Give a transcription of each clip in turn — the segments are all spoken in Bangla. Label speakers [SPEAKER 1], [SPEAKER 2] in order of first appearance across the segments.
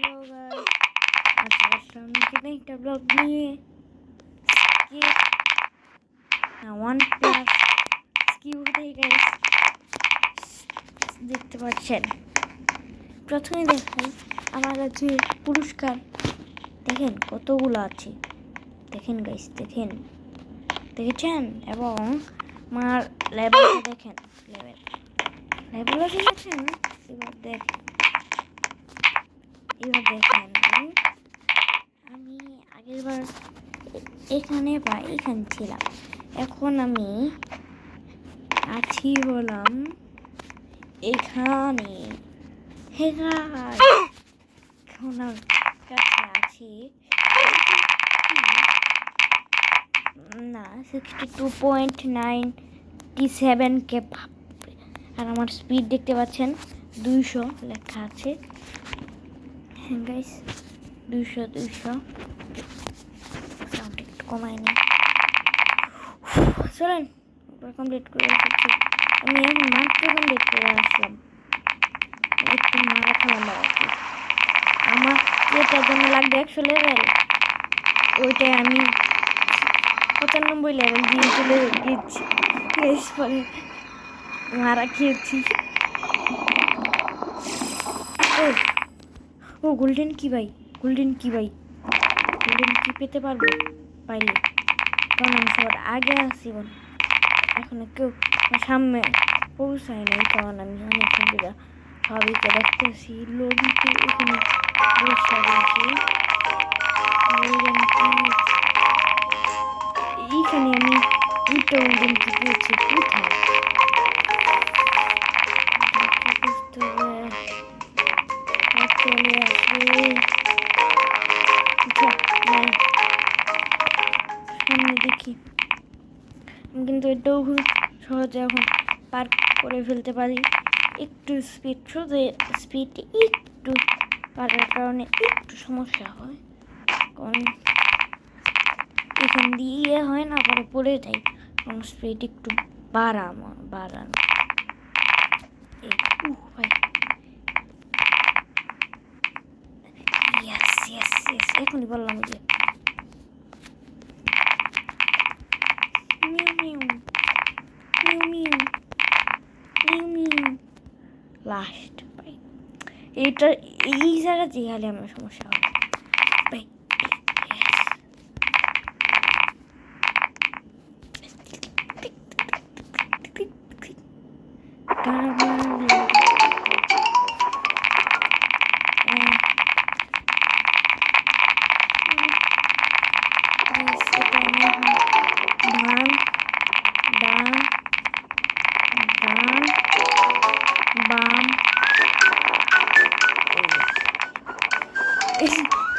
[SPEAKER 1] হ্যালো গাইস, আজকে আসলাম নতুন একটা ব্লগ নিয়ে। ওয়ান প্লাস স্কিউটাই গাইস দেখতে পাচ্ছেন। প্রথমে দেখেন আমার কাছে পুরস্কার দেখেন কতগুলো আছে, দেখেন গাইস, দেখেছেন। এবং আমার লেভেলটা দেখেন, লেভেলও দেখেছেন। এবার দেখেন আমি আগেরবার এখানে ছিলাম, এখন আমি আছি হলাম এখানে। এখন কাছে আছি না 62.97 আর আমার স্পিড দেখতে পাচ্ছেন 200 লেখা আছে। হ্যাঁ গাইস, 200 সাউন্ড একটু কমাই নি। চলেন কমপ্লিট করে এসেছি। আমি এখন মাত্র কমপ্লিট করে আসলাম, একটু মারা খেলাম আর কি। আমার যেটার জন্য লাগবে 100 লেভেল, ওইটাই আমি 95 লেভেল দিয়ে চলে গেছি। পরে মারা খেয়েছি। ও গোল্ডেন কি পেতে পারবো পাইলে, কারণ আমি সবার আগে আসি, এখন কেউ সামনে পৌঁছায় নাই, কারণ আমি অনেকক্ষণ ধরে সবাইকে দেখতেছি লবিতে এখানে বসে রয়েছি। এইখানে আমি দুটো গোল্ডেন কি পেয়েছি, কোথায় চলে আসবে সামনে দেখি। আমি কিন্তু এটাও সহজে এখন পার করে ফেলতে পারি। একটু স্পিড, শুধু স্পিড একটু পারার কারণে একটু সমস্যা হয়, কারণ এখান দিয়ে হয় না, পরে পড়ে যাই, কারণ স্পিড একটু বাড়ানো। এখনই বললাম যে লাস্ট ভাই, এইটা এই জায়গা যেখানে আমার সমস্যা হয় ভাই।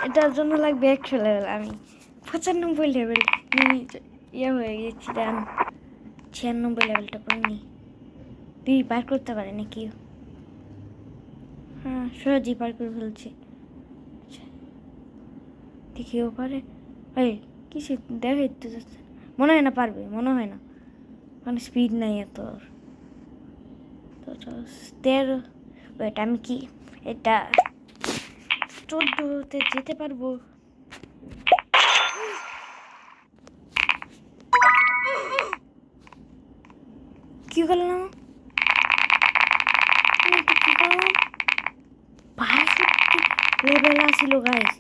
[SPEAKER 1] এটার জন্য লাগবে 100 লেভেল, আমি 95 লেভেল ইয়ে হয়ে গেছি। 96 লেভেলটা করে নি, তুই পার করতে পারে নাকি? হ্যাঁ, সহজেই পার করে ফেলছি। দেখিও পারে ভাই, কিছু দেখাইতে যাচ্ছে, মনে হয় না পারবে, কারণ স্পিড নাই এত। 13 ওয়েট, আমি কি এটা 14তে যেতে পারবো? কি করলাম 62 লেভেল আসিল গাইস,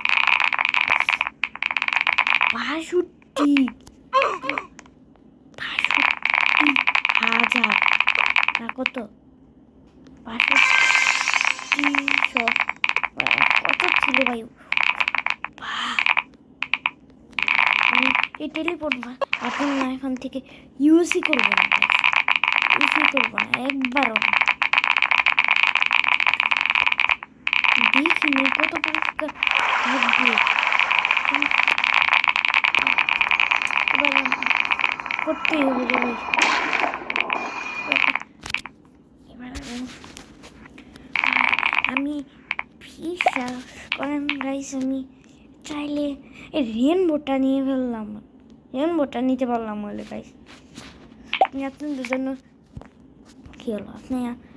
[SPEAKER 1] 62,000 না কত, 62,000 কত ছিল ভাই। এই টেলিপোর্ট এখন না, এখান থেকে ইউজই করবো না, একবারও না। দেখিনি কত পুরস্কার লাগবে, এবার করতেই হবে রে ভাই। এবার আমি বিশ্বাস করেন গাইস, আমি চাইলে এই রেনবোটা নিতে পারলাম বলে গাইস। আমি আপনাদের জন্য কি হলো,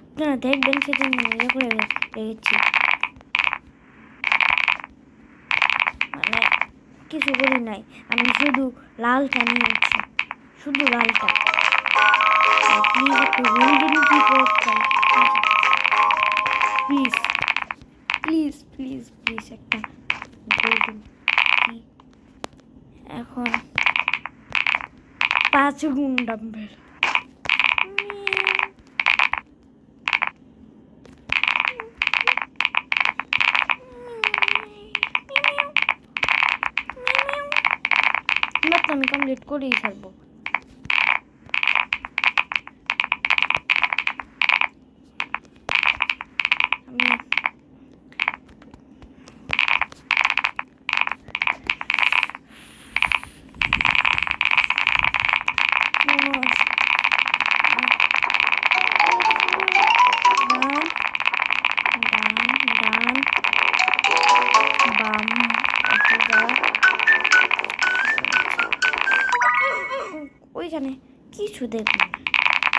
[SPEAKER 1] আপনারা দেখবেন, সেজন্য ইয়ে করে রেখেছি। কিছু করি নাই, আমি শুধু লালটা নিয়েছি, শুধু লালটা। প্লিজ একটু গোল্ডেন কি করতে, প্লিজ প্লিজ প্লিজ প্লিজ একটা গোল্ডেন কি। এখন 5 গুণ ডাম্বেল। আমি কমপ্লিট করেই ছাড়বো। ওইখানে কিছু দেখব না।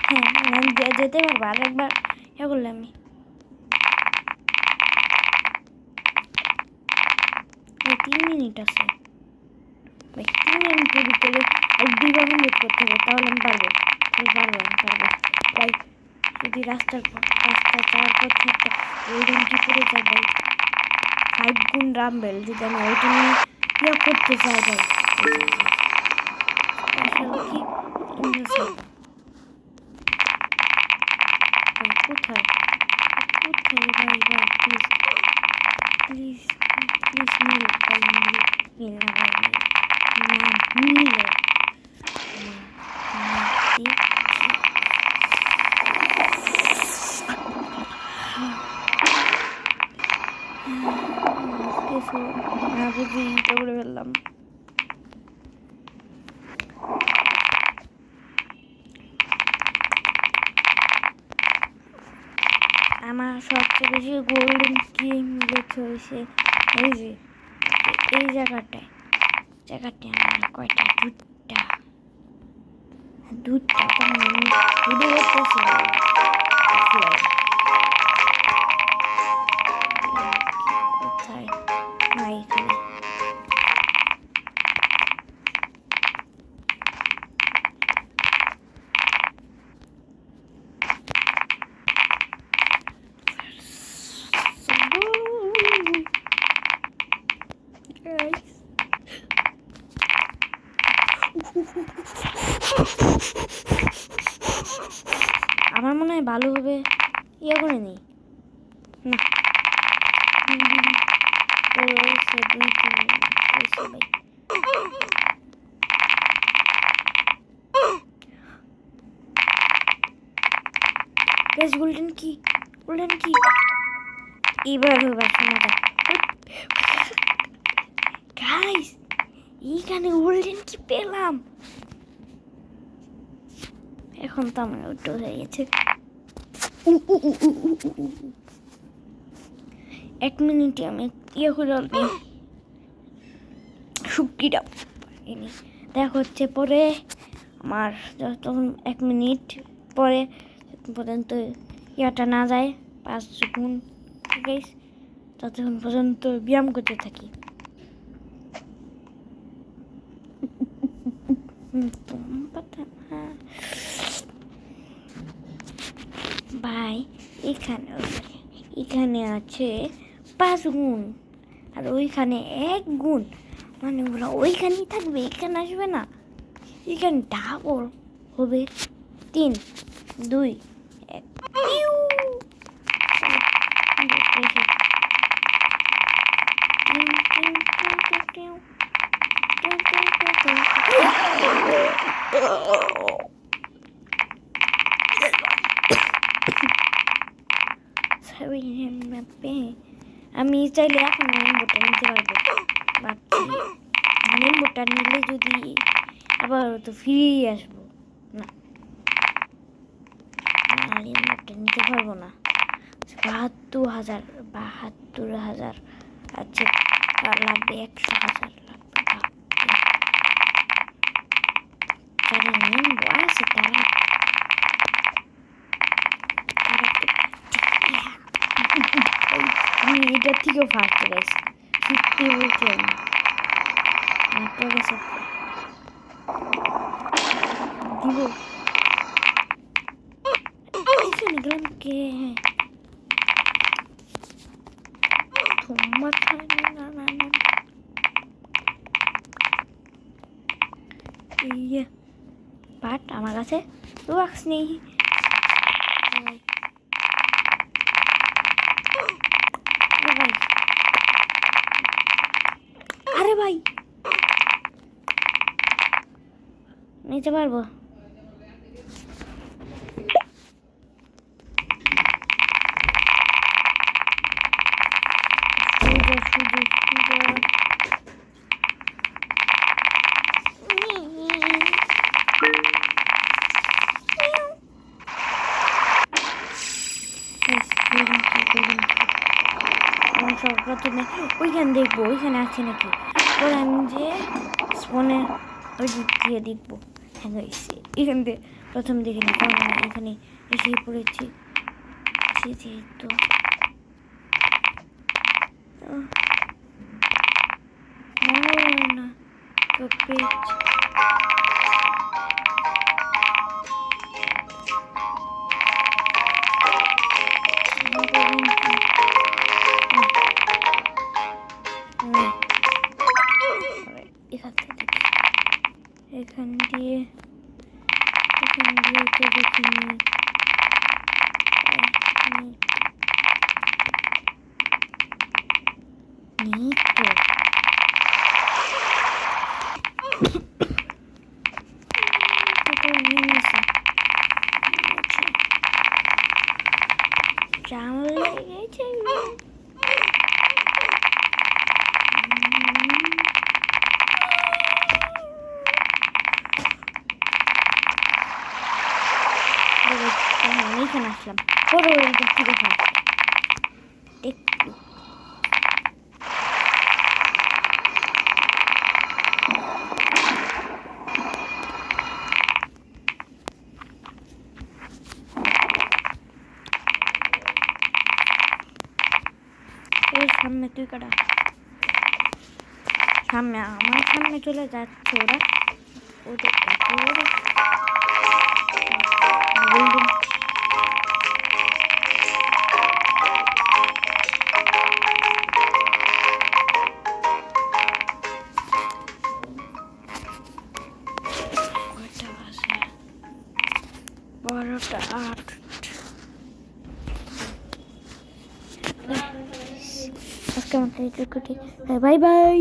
[SPEAKER 1] হ্যাঁ আমি যেতে পারবো আরেকবার হ্যাঁ করলে আমি 3 মিনিট আছে ভাই, 3 মিনিটের ভিতরে 2বার কমপ্লিট করতে হবে, তাহলে আমি পারবো ভাই। যদি রাস্তা যাওয়ার পথে একটা গোল্ডেন কি করে যায় ভাই, 5 গুণ রামবেল যদি আমি ওইটা নিয়ে ইয়ে করতে চাই ভাই, কোথায় কোথায় ভাই ভাই প্লিজ প্লিজ প্লিজ মিল ভাই, মিল না ভাই, মিল কিছু না বুঝি তো করে ফেললাম। আমার সবচেয়ে বেশি গোল্ডেন কি মিলেছে হয়েছে এই যে এই জায়গাটায় আমার কয়টা, দুধটা তখন আমি ভিডিও করতেছিলাম। কোথায় না এখানে আমার মনে হয় ভালো হবে ইয়ে করে নিই না, 2 গোল্ডেন কি এবার হবে শোনা গাইস, এইখানে গোল্ডেন কি পেলাম। এখন তো আমার ওটা হয়ে গেছে। 1 মিনিটে আমি ইয়ে করে শুকিটা দেখা হচ্ছে পরে আমার, যতক্ষণ 1 মিনিট পরে পর্যন্ত ইয়াটা না যায় 5 গুণ গাইস, ততক্ষণ পর্যন্ত ব্যায়াম করতে থাকি। ভাই এখানে আছে 5 গুণ আর ওইখানে 1 গুণ, মানে ওরা ওইখানেই থাকবে, এখানে আসবে না, এখানে ডাবল হবে 3 2 1 আমি চাইলে এখন রেনবোটা নিতে পারবো, ভাবছি রেনবোটা নিলে যদি আবার তো ফিরে আসবো না, রেনবোটা নিতে পারবো না। 72,000 আচ্ছা লাগবে, 100,000 লাগবে। যারা রেনবো আছে তারা আমি এটার থেকেও ফার্স্ট গাইছি, সত্যি বলছি আমি মাত্র গেছে দিব এখানে গেলাম কে মাথায় না না না ইয়ে বাট আমার কাছে রুয়াক্স নেই আরে ভাই নিতে পারবো প্রথমে ওইখানে দেখবো ওইখানে আছে নাকি পরে আমি যে স্পনের ওই দিক দিয়ে দেখবো হ্যাঁ এখান থেকে প্রথম দেখে নি কারণ এখানে এসে পড়েছি যেহেতু না তো পেজ এখান দিয়ে তো দেখিনি এখানে আসলাম বড় থেকে একটু সামনে তুই কাটা সামনে আমার সামনে চলে যাচ্ছে ওরা ওদের বারোটা 8 আজকে আমাদের বাই বাই।